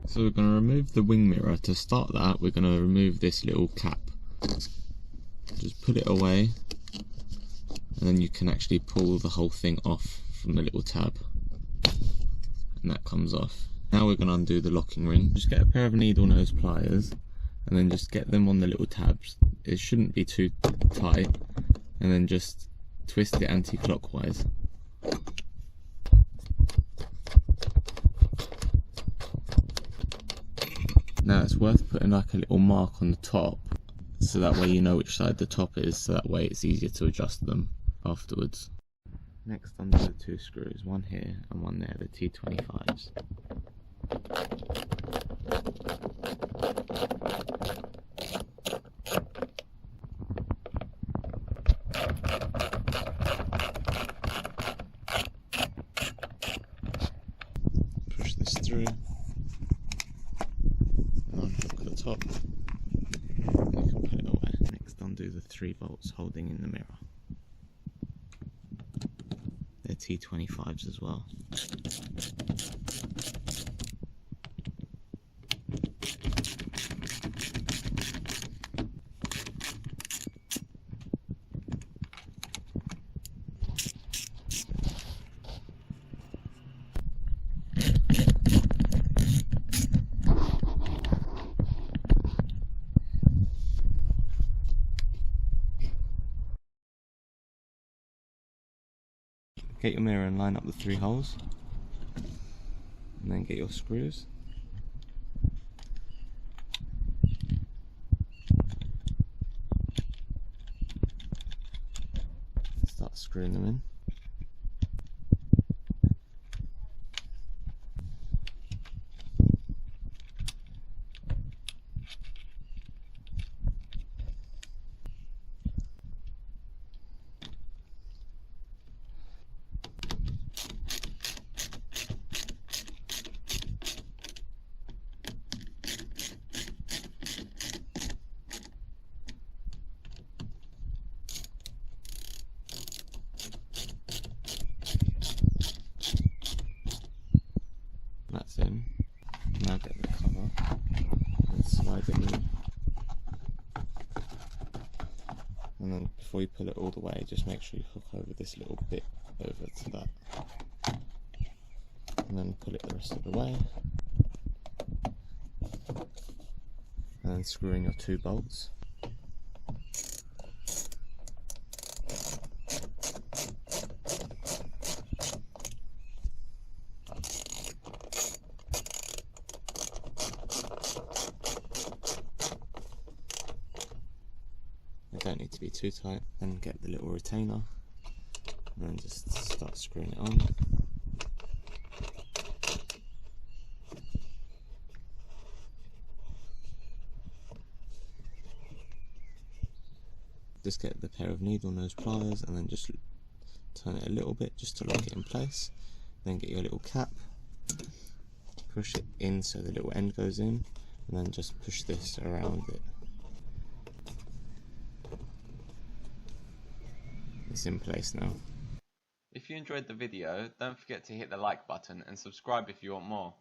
So we're going to remove the wing mirror. To start that, we're going to remove this little cap. Just put it away, and then you can actually pull the whole thing off from the little tab, and that comes off. Now we're going to undo the locking ring. Just get a pair of needle nose pliers, and then just get them on the little tabs. It shouldn't be too tight, and then just twist it anti-clockwise. Now it's worth putting like a little mark on the top, so that way you know which side the top is, so that way it's easier to adjust them afterwards. Next, undo the two screws, one here and one there, the T25s. Push this through. Unhook the top, and you can put it away. Next, undo the 3 bolts holding in the mirror. They're T25s as well. Get your mirror and line up the 3 holes, and then get your screws. Start screwing them in. That's in. Now get the cover and slide it in. And then before you pull it all the way, just make sure you hook over this little bit over to that. And then pull it the rest of the way. And then screw in your 2 bolts. They don't need to be too tight. Then get the little retainer and then just start screwing it on. Just get the pair of needle nose pliers and then just turn it a little bit just to lock it in place. Then get your little cap, push it in so the little end goes in, and then just push this around it. It's in place now. If you enjoyed the video, don't forget to hit the like button and subscribe if you want more.